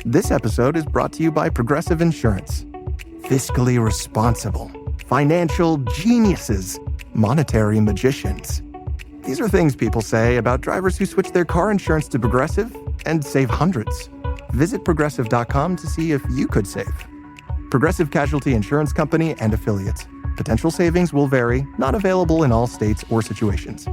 This episode is brought to you by Progressive Insurance. Fiscally responsible, financial geniuses, monetary magicians. These are things people say about drivers who switch their car insurance to Progressive and save hundreds. Visit progressive.com to see if you could save. Progressive Casualty Insurance Company and Affiliates. Potential savings will vary, not available in all states or situations.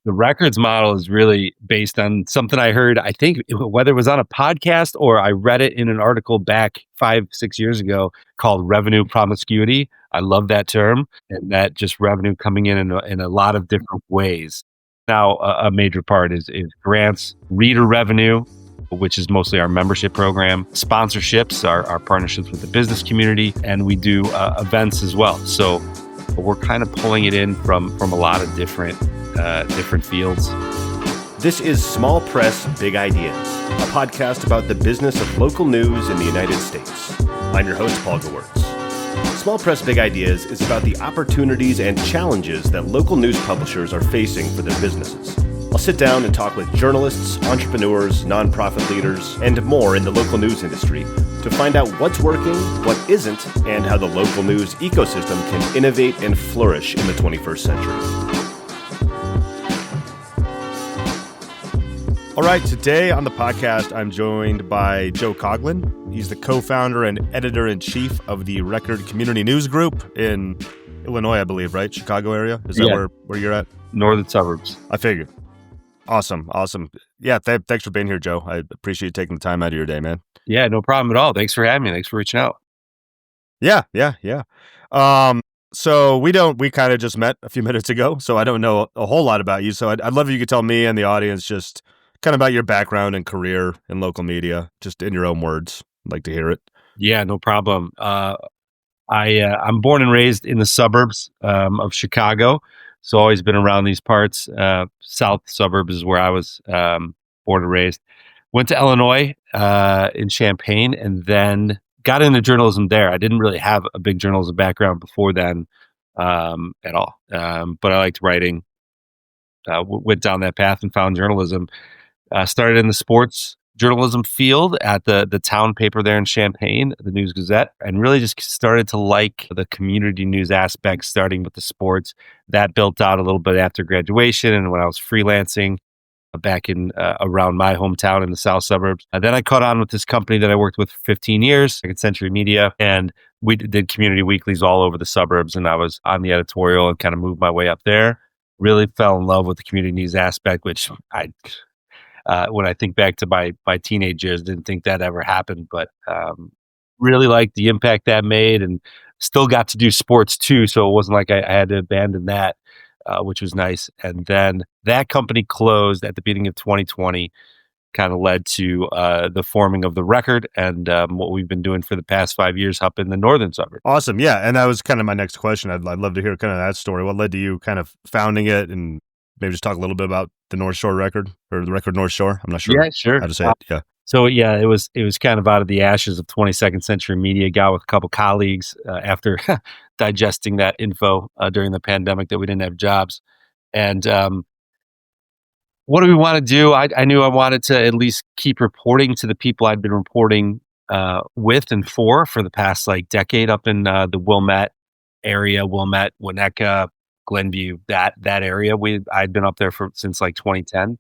The records model is really based on something I heard, I think, whether it was on a podcast or I read it in an article back 5-6 years ago called revenue promiscuity. I love that term, and that just revenue coming in a lot of different ways. Now, a major part is grants, reader revenue, which is mostly our membership program, sponsorships, our partnerships with the business community, and we do events as well. So we're kind of pulling it in from a lot of different fields. This is Small Press Big Ideas, a podcast about the business of local news in the United States. I'm your host, Paul Gewirtz. Small Press Big Ideas is about the opportunities and challenges that local news publishers are facing for their businesses. I'll sit down and talk with journalists, entrepreneurs, nonprofit leaders, and more in the local news industry to find out what's working, what isn't, and how the local news ecosystem can innovate and flourish in the 21st century. All right, today on the podcast, I'm joined by Joe Coughlin. He's the co-founder and editor-in-chief of the Record Community News Group in Illinois, I believe, right? Chicago area? Is that where you're at? Northern suburbs. I figured. Awesome. Yeah, thanks for being here, Joe. I appreciate you taking the time out of your day, man. Yeah, no problem at all. Thanks for having me. Thanks for reaching out. Yeah. So we kind of just met a few minutes ago, so I don't know a whole lot about you. So I'd love if you could tell me and the audience just kind of about your background and career in local media, just in your own words. I'd like to hear it. Yeah, no problem. I'm born and raised in the suburbs of Chicago, so always been around these parts. South suburbs is where I was born and raised. Went to Illinois in Champaign, and then got into journalism there. I didn't really have a big journalism background before then at all, but I liked writing. Went down that path and found journalism. Started in the sports journalism field at the town paper there in Champaign, the News Gazette, and really just started to like the community news aspect, starting with the sports. That built out a little bit after graduation and when I was freelancing back in around my hometown in the south suburbs. And then I caught on with this company that I worked with for 15 years, Second Century Media, and we did community weeklies all over the suburbs, and I was on the editorial and kind of moved my way up there. Really fell in love with the community news aspect, which when I think back to my teenage years, didn't think that ever happened, but really liked the impact that made, and still got to do sports too. So it wasn't like I had to abandon that, which was nice. And then that company closed at the beginning of 2020, kind of led to the forming of the Record and what we've been doing for the past 5 years up in the northern suburbs. Awesome. Yeah. And that was kind of my next question. I'd love to hear kind of that story. What led to you kind of founding it, and maybe just talk a little bit about the North Shore Record, or the Record North Shore. I'm not sure how to say it. Yeah. So yeah, it was kind of out of the ashes of 22nd Century Media. Got with a couple colleagues after digesting that info during the pandemic that we didn't have jobs. And what do we want to do? I knew I wanted to at least keep reporting to the people I'd been reporting with and for the past decade up in the Wilmette area, Wilmette, Winnetka, Glenview, that area. I'd been up there since 2010.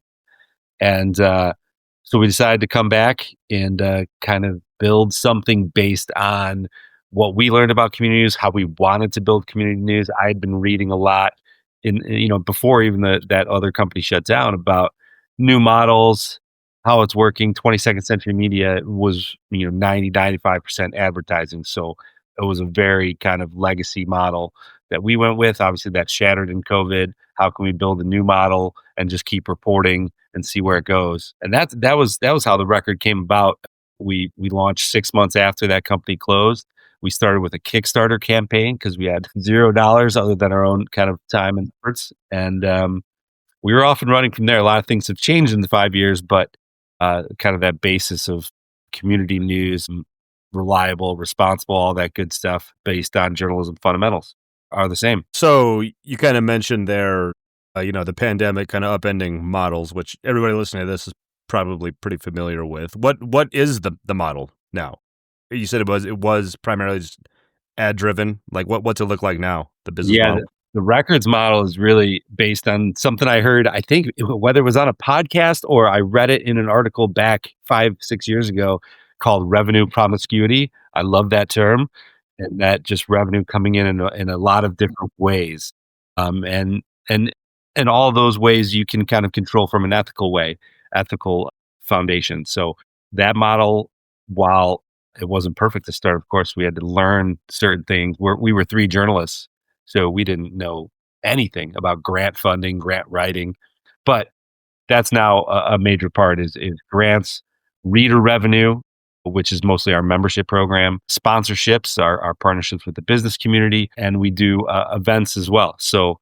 And so we decided to come back and kind of build something based on what we learned about community news, how we wanted to build community news. I had been reading a lot before even that other company shut down, about new models, how it's working. 22nd Century Media was 90-95% advertising. So it was a very kind of legacy model that we went with. Obviously that shattered in COVID. How can we build a new model and just keep reporting and see where it goes? And that was how the Record came about. We launched 6 months after that company closed. We started with a Kickstarter campaign because we had $0 other than our own kind of time and efforts. And we were off and running from there. A lot of things have changed in the 5 years, but kind of that basis of community news, reliable, responsible, all that good stuff based on journalism fundamentals are the same. So you kind of mentioned there the pandemic kind of upending models, which everybody listening to this is probably pretty familiar with. What is the model now? You said it was primarily just ad driven. Like what's it look like now? The business Yeah, model. the records model is really based on something I heard, I think whether it was on a podcast or I read it in an article back 5, 6 years ago called revenue promiscuity. I love that term, and that just revenue coming in a lot of different ways. And and and all those ways you can kind of control from an ethical foundation. So that model, while it wasn't perfect to start, of course, we had to learn certain things. We were 3 journalists, so we didn't know anything about grant funding, grant writing, but that's now a major part is grants, reader revenue, which is mostly our membership program, sponsorships, our partnerships with the business community, and we do events as well. So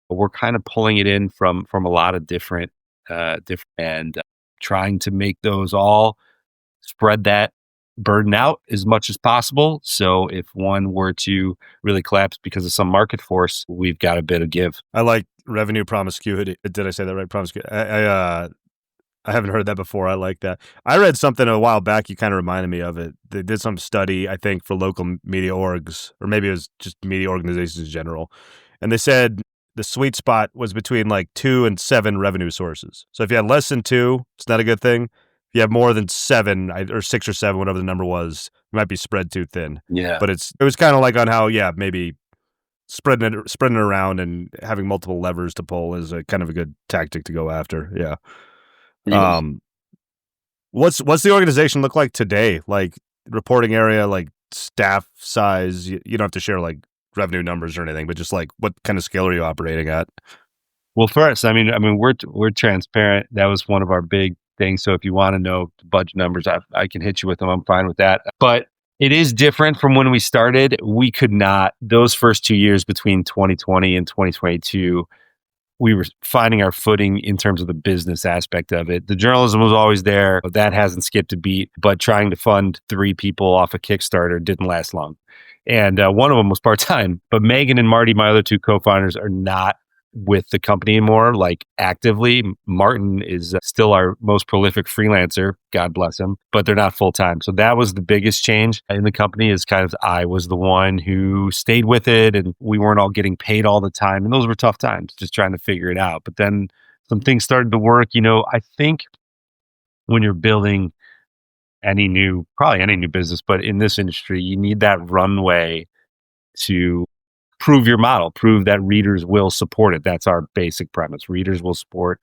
we're kind of pulling it in from a lot of different and trying to make those all spread that burden out as much as possible. So if one were to really collapse because of some market force, we've got a bit of give. I like revenue promiscuity. Did I say that right? Promiscuity. I haven't heard that before. I like that. I read something a while back. You kind of reminded me of it. They did some study, I think, for local media orgs, or maybe it was just media organizations in general. And they said the sweet spot was between like 2 and 7 revenue sources. So if you had less than 2, it's not a good thing. If you have more than 7 or 6 or 7, whatever the number was, you might be spread too thin. Yeah. But it was kind of like on how, maybe spreading it around and having multiple levers to pull is a kind of a good tactic to go after. Yeah. Yes. What's the organization look like today? Like reporting area, like staff size. You don't have to share like revenue numbers or anything, but just like what kind of scale are you operating at? Well, first, we're transparent. That was one of our big things. So if you want to know budget numbers, I can hit you with them. I'm fine with that. But it is different from when we started. We could not, those first 2 years between 2020 and 2022, we were finding our footing in terms of the business aspect of it. The journalism was always there. That hasn't skipped a beat, but trying to fund 3 people off a Kickstarter didn't last long. And one of them was part-time, but Megan and Marty, my other 2 co-founders, are not with the company anymore, like actively. Martin is still our most prolific freelancer, God bless him, but they're not full-time. So that was the biggest change in the company, is kind of I was the one who stayed with it, and we weren't all getting paid all the time. And those were tough times, just trying to figure it out. But then some things started to work. I think when you're building probably any new business, but in this industry, you need that runway to prove your model, prove that readers will support it. That's our basic premise. Readers will support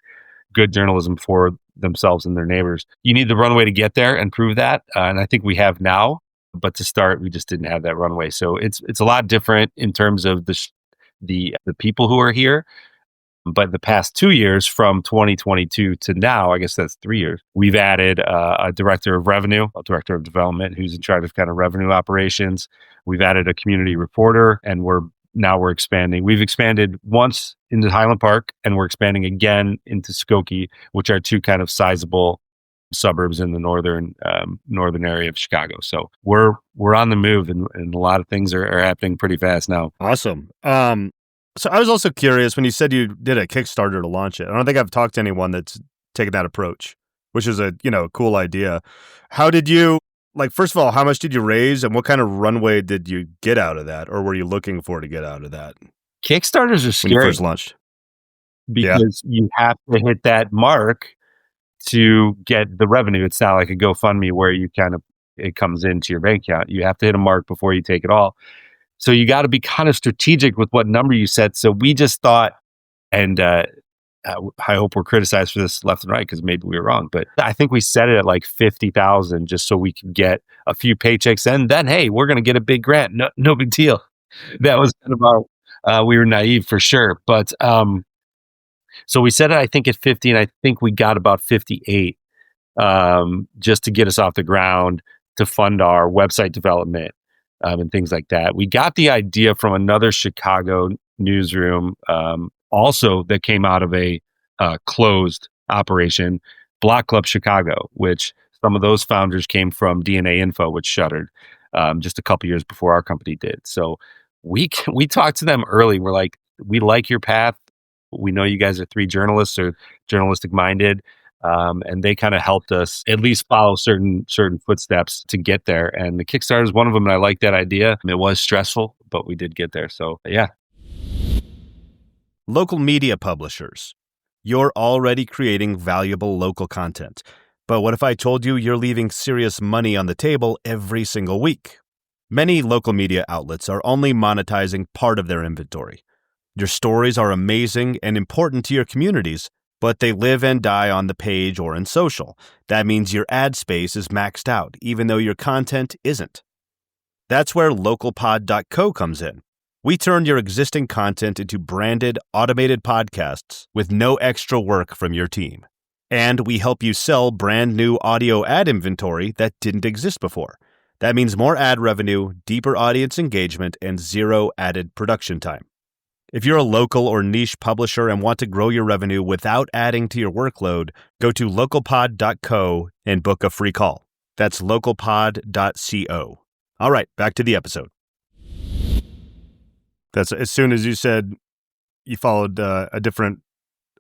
good journalism for themselves and their neighbors. You need the runway to get there and prove that. And I think we have now, but to start, we just didn't have that runway. So it's a lot different in terms of the people who are here. But the past 2 years, from 2022 to now, I guess that's 3 years, we've added a director of revenue, a director of development who's in charge of kind of revenue operations. We've added a community reporter, and we're expanding. We've expanded once into Highland Park, and we're expanding again into Skokie, which are 2 kind of sizable suburbs in the northern area of Chicago. So we're on the move, and a lot of things are happening pretty fast now. Awesome. So I was also curious when you said you did a Kickstarter to launch it. I don't think I've talked to anyone that's taken that approach, which is a cool idea. How did you, first of all, how much did you raise, and what kind of runway did you get out of that, or were you looking for to get out of that Kickstarters are scary when you first launched? because you have to hit that mark to get the revenue. It's not like a GoFundMe where it comes into your bank account. You have to hit a mark before you take it all. So you got to be kind of strategic with what number you set. So we just thought, and I hope we're criticized for this left and right because maybe we were wrong, but I think we set it at like 50,000 just so we could get a few paychecks, and then, hey, we're going to get a big grant. No big deal. That was kind of we were naive for sure. But so we set it, I think, at 50, and I think we got about 58 just to get us off the ground, to fund our website development. And things like that. We got the idea from another Chicago newsroom, also that came out of a closed operation, Block Club Chicago, which some of those founders came from DNA Info, which shuttered just a couple years before our company did. So we talked to them early. We're like, we like your path. We know you guys are 3 journalists or journalistic minded. And they kind of helped us at least follow certain footsteps to get there. And the Kickstarter is one of them. And I like that idea. It was stressful, but we did get there. So yeah. Local media publishers. You're already creating valuable local content. But what if I told you you're leaving serious money on the table every single week? Many local media outlets are only monetizing part of their inventory. Your stories are amazing and important to your communities, but they live and die on the page or in social. That means your ad space is maxed out, even though your content isn't. That's where localpod.co comes in. We turn your existing content into branded, automated podcasts with no extra work from your team. And we help you sell brand new audio ad inventory that didn't exist before. That means more ad revenue, deeper audience engagement, and zero added production time. If you're a local or niche publisher and want to grow your revenue without adding to your workload, go to localpod.co and book a free call. That's localpod.co. All right, back to the episode. That's as soon as you said you followed a different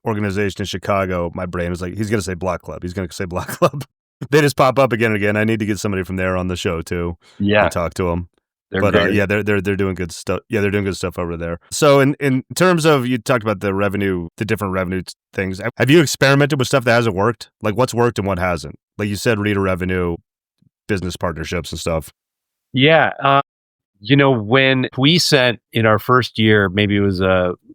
organization in Chicago, my brain was like, he's going to say Block Club. He's going to say Block Club. They just pop up again and again. I need to get somebody from there on the show too. Yeah. And talk to them. They're yeah, they're doing good stuff. Yeah, they're doing good stuff over there. So in terms of, you talked about the revenue, the different revenue things. Have you experimented with stuff that hasn't worked? Like what's worked and what hasn't? Like you said, reader revenue, business partnerships and stuff. Yeah. When we sent in our first year, maybe it was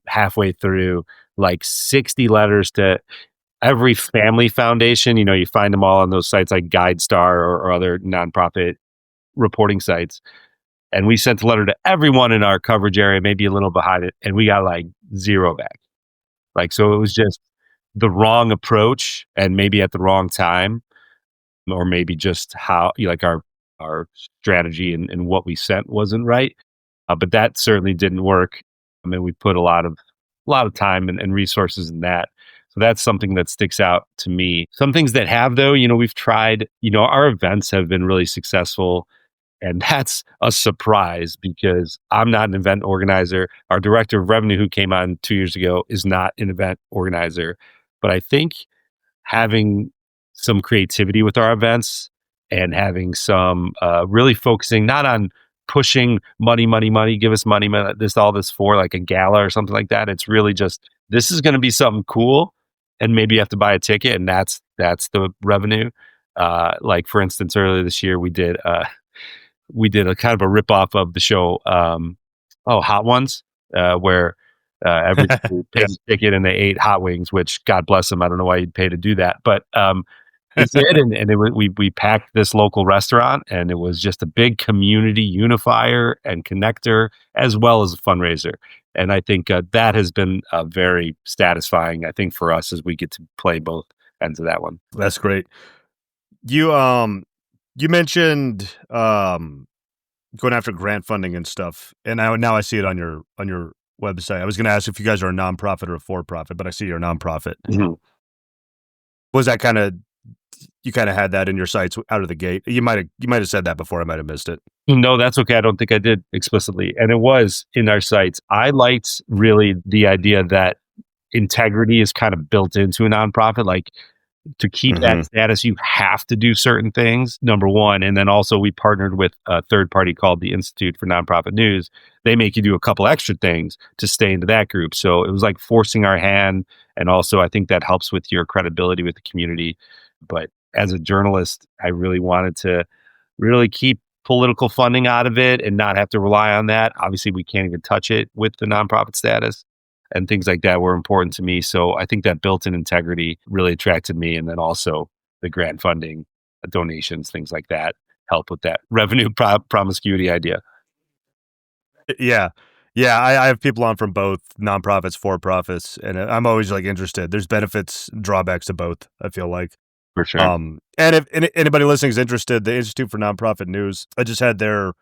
halfway through, like 60 letters to every family foundation. You find them all on those sites like GuideStar or other nonprofit reporting sites. And we sent a letter to everyone in our coverage area, maybe a little behind it, and we got like 0 back. So it was just the wrong approach and maybe at the wrong time, or maybe just how our strategy and what we sent wasn't right. But that certainly didn't work. I mean, we put a lot of time and resources in that. So that's something that sticks out to me. Some things that have, though, we've tried, our events have been really successful. And that's a surprise because I'm not an event organizer. Our director of revenue who came on 2 years ago is not an event organizer. But I think having some creativity with our events and having some really focusing not on pushing money, give us money, all this for like a gala or something like that. It's really just, this is going to be something cool. And maybe you have to buy a ticket and that's the revenue. Like for instance, earlier this year, we did a kind of a ripoff of the show, Hot Ones, where everybody paid a ticket and they ate hot wings, which God bless them. I don't know why you'd pay to do that, but they did, and we packed this local restaurant, and it was just a big community unifier and connector, as well as a fundraiser. And I think that has been very satisfying, I think, for us as we get to play both ends of that one. That's great. You mentioned going after grant funding and stuff, and now I see it on your website. I was going to ask if you guys are a nonprofit or a for-profit, but I see you're a nonprofit. Mm-hmm. Was that you kind of had that in your sights out of the gate? You might have said that before. I might have missed it. No, that's okay. I don't think I did explicitly, and it was in our sights. I liked really the idea that integrity is kind of built into a nonprofit, like. To keep that status, you have to do certain things, number one. And then also we partnered with a third party called the Institute for Nonprofit News. They make you do a couple extra things to stay into that group. So it was like forcing our hand. And also I think that helps with your credibility with the community. But as a journalist, I really wanted to really keep political funding out of it and not have to rely on that. Obviously, we can't even touch it with the nonprofit status. And things like that were important to me. So I think that built-in integrity really attracted me. And then also the grant funding, donations, things like that help with that revenue promiscuity idea. Yeah. I have people on from both nonprofits, for-profits, and I'm always like interested. There's benefits, drawbacks to both, I feel like. For sure. And if anybody listening is interested, the Institute for Nonprofit News, I just had their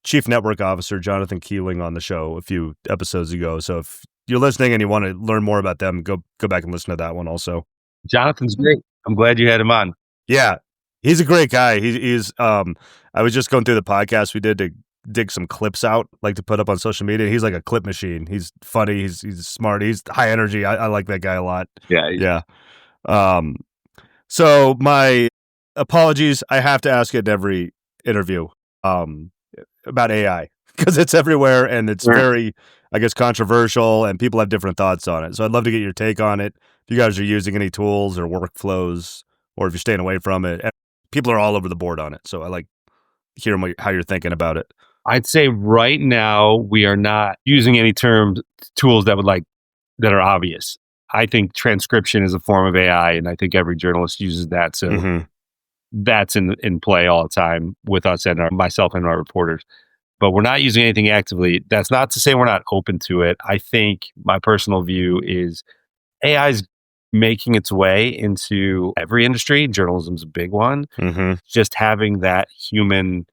Chief Network Officer, Jonathan Keeling, on the show a few episodes ago. So if you're listening and you want to learn more about them, go back and listen to that one also. Jonathan's great. I'm glad you had him on. Yeah, he's a great guy. He's I was just going through the podcast we did dig some clips out, like to put up on social media. He's like a clip machine. He's funny. He's smart. He's high energy. I like that guy a lot. Yeah. Yeah. So my apologies. I have to ask it in every interview about AI because it's everywhere and it's very, I guess, controversial and people have different thoughts on it. So I'd love to get your take on it. If you guys are using any tools or workflows, or if you're staying away from it. People are all over the board on it. So I like hearing how you're thinking about it. I'd say right now we are not using any tools that are obvious. I think transcription is a form of AI, and I think every journalist uses that. So that's in play all the time with us and myself and our reporters. But we're not using anything actively. That's not to say we're not open to it. I think my personal view is AI is making its way into every industry. Journalism's a big one. Just having that human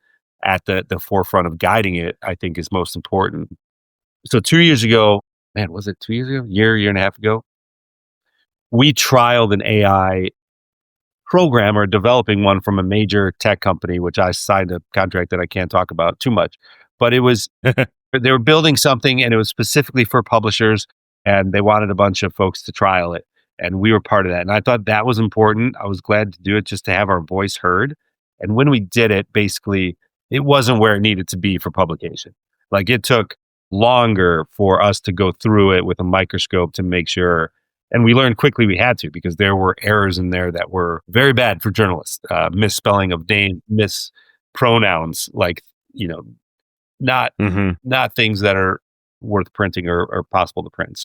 at the forefront of guiding it, I think, is most important. So 2 years ago, man, was it 2 years ago? Year and a half ago? We trialed an AI programmer developing one from a major tech company, which I signed a contract that I can't talk about too much. But it was, they were building something and it was specifically for publishers and they wanted a bunch of folks to trial it. And we were part of that. And I thought that was important. I was glad to do it just to have our voice heard. And when we did it, basically, it wasn't where it needed to be for publication. Like it took longer for us to go through it with a microscope to make sure. And we learned quickly we had to, because there were errors in there that were very bad for journalists. Misspelling of names, mispronouns, like, not things that are worth printing or possible to print.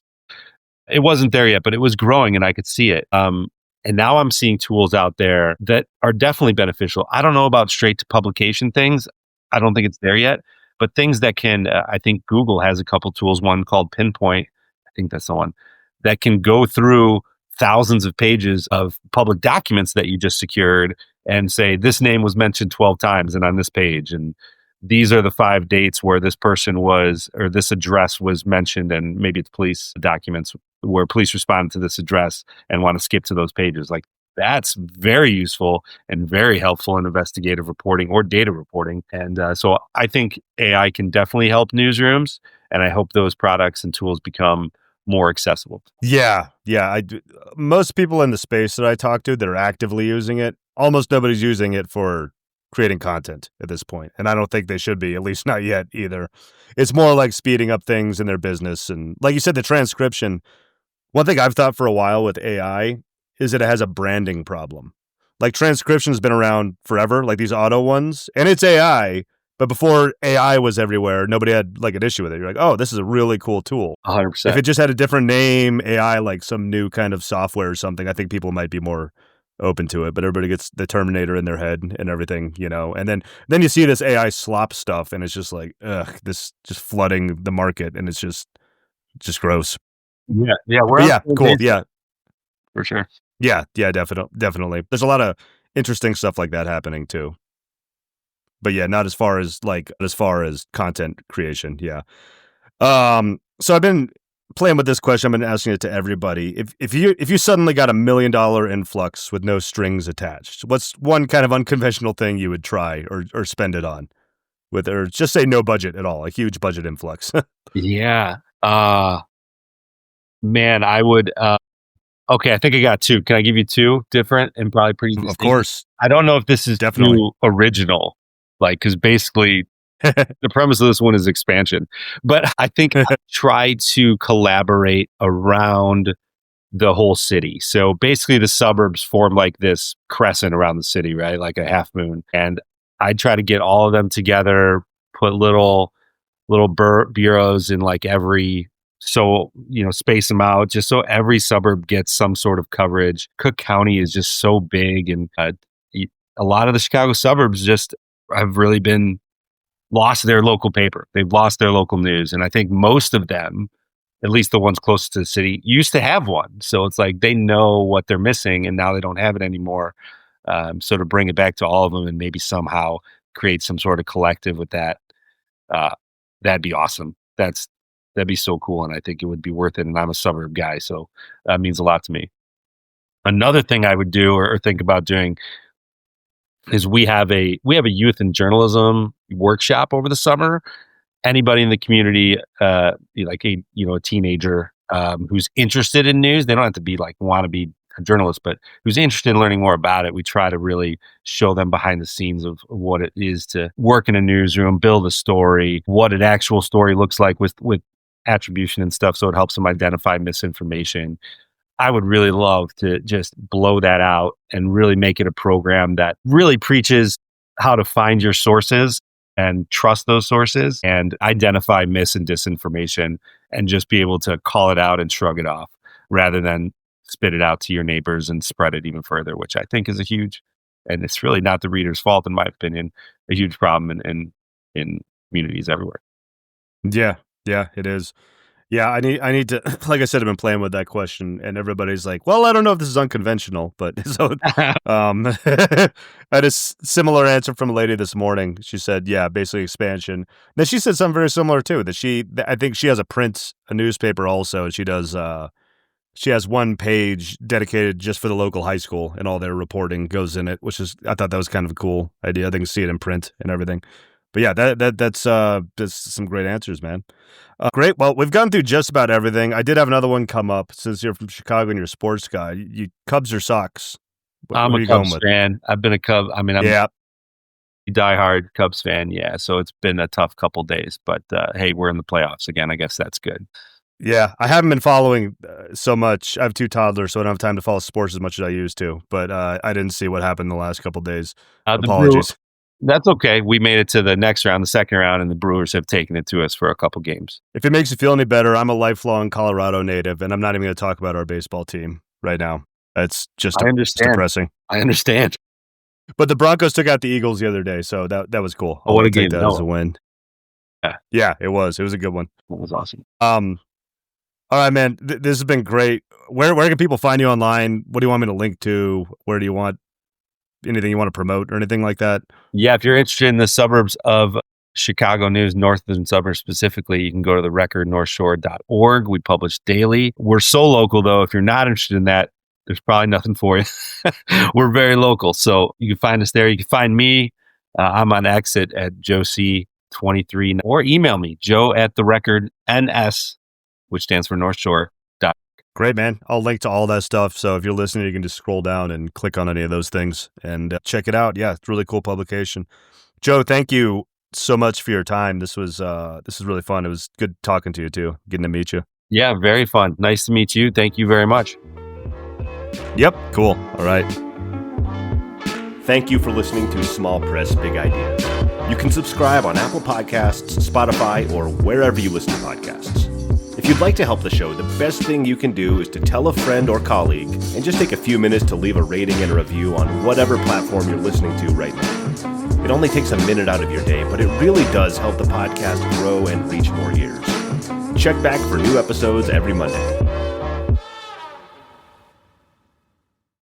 It wasn't there yet, but it was growing and I could see it. And now I'm seeing tools out there that are definitely beneficial. I don't know about straight to publication things. I don't think it's there yet, but things that can, I think Google has a couple tools, one called Pinpoint. I think that's the one that can go through thousands of pages of public documents that you just secured and say, this name was mentioned 12 times and on this page. And these are the 5 dates where this person was, or this address was mentioned. And maybe it's police documents where police responded to this address and want to skip to those pages. Like, that's very useful and very helpful in investigative reporting or data reporting. And so I think AI can definitely help newsrooms, and I hope those products and tools become more accessible. Yeah. Most people in the space that I talk to that are actively using it, almost nobody's using it for creating content at this point. And I don't think they should be, at least not yet either. It's more like speeding up things in their business. And like you said, the transcription, one thing I've thought for a while with AI is that it has a branding problem. Like transcription's been around forever, like these auto ones, and it's AI. But before AI was everywhere, nobody had like an issue with it. You're like, oh, this is a really cool tool. 100%. If it just had a different name, AI, like some new kind of software or something, I think people might be more open to it. But everybody gets the Terminator in their head and everything, And then you see this AI slop stuff, and it's just like, this just flooding the market, and it's just gross. Yeah. Cool. Yeah, for sure. Yeah, definitely. There's a lot of interesting stuff like that happening too. But yeah, not as far as content creation. Yeah. So I've been playing with this question. I've been asking it to everybody. If you suddenly got $1 million influx with no strings attached, what's one kind of unconventional thing you would try or spend it on, or just say no budget at all, a huge budget influx? Yeah. Man, I would. Okay, I think I got 2. Can I give you 2 different and probably pretty distinct? Of course. I don't know if this is Definitely too original, because basically the premise of this one is expansion. But I think I try to collaborate around the whole city. So basically the suburbs form like this crescent around the city, right? Like a half moon. And I try to get all of them together, put little bureaus in like every, so, space them out just so every suburb gets some sort of coverage. Cook County is just so big, and a lot of the Chicago suburbs just have really been lost their local paper. They've lost their local news. And I think most of them, at least the ones closest to the city, used to have one. So it's like they know what they're missing and now they don't have it anymore. So to bring it back to all of them and maybe somehow create some sort of collective with that, that'd be awesome. That'd be so cool. And I think it would be worth it. And I'm a suburb guy, so that means a lot to me. Another thing I would do or think about doing, is we have a youth and journalism workshop over the summer. Anybody in the community, like a teenager who's interested in news, they don't have to be want to be a journalist, but who's interested in learning more about it. We try to really show them behind the scenes of what it is to work in a newsroom, build a story, what an actual story looks like with attribution and stuff. So it helps them identify misinformation. I would really love to just blow that out and really make it a program that really preaches how to find your sources and trust those sources and identify mis and disinformation and just be able to call it out and shrug it off rather than spit it out to your neighbors and spread it even further, which I think is and it's really not the reader's fault, in my opinion, a huge problem in communities everywhere. Yeah, it is. Yeah, I need to, like I said, I've been playing with that question, and everybody's like, well, I don't know if this is unconventional, but so I had a similar answer from a lady this morning. She said, yeah, basically expansion. Then she said something very similar too, that I think she has a newspaper also, and she does, she has one page dedicated just for the local high school, and all their reporting goes in it, I thought that was kind of a cool idea. I think you see it in print and everything. But yeah, that's some great answers, man. Great. Well, we've gone through just about everything. I did have another one come up since you're from Chicago and you're a sports guy. You Cubs or Sox? I'm a Cubs fan. I've been a Cub. I mean, I'm a diehard Cubs fan. Yeah. So it's been a tough couple days, but hey, we're in the playoffs again. I guess that's good. Yeah, I haven't been following so much. I have 2 toddlers, so I don't have time to follow sports as much as I used to. But I didn't see what happened the last couple days. Apologies. That's okay. We made it to the next round, the second round, and the Brewers have taken it to us for a couple games. If it makes you feel any better, I'm a lifelong Colorado native, and I'm not even going to talk about our baseball team right now. It's just depressing. I understand. But the Broncos took out the Eagles the other day, so that was cool. What a game. That as a win. Yeah, it was. It was a good one. It was awesome. All right, man. This has been great. Where can people find you online? What do you want me to link to? Where do you want anything you want to promote or anything like that? Yeah, if you're interested in the suburbs of Chicago news, northern suburbs specifically, you can go to the recordnorthshore.org. We publish daily. We're so local, though. If you're not interested in that, there's probably nothing for you. We're very local. So you can find us there. You can find me. I'm on X at JoeC23, or email me, joe@therecordns, which stands for North Shore. Great, man. I'll link to all that stuff. So if you're listening, you can just scroll down and click on any of those things and check it out. Yeah, it's a really cool publication. Joe, thank you so much for your time. This was really fun. It was good talking to you too, getting to meet you. Yeah, very fun. Nice to meet you. Thank you very much. Yep. Cool. All right. Thank you for listening to Small Press Big Ideas. You can subscribe on Apple Podcasts, Spotify, or wherever you listen to podcasts. If you'd like to help the show, the best thing you can do is to tell a friend or colleague and just take a few minutes to leave a rating and a review on whatever platform you're listening to right now. It only takes a minute out of your day, but it really does help the podcast grow and reach more ears. Check back for new episodes every Monday.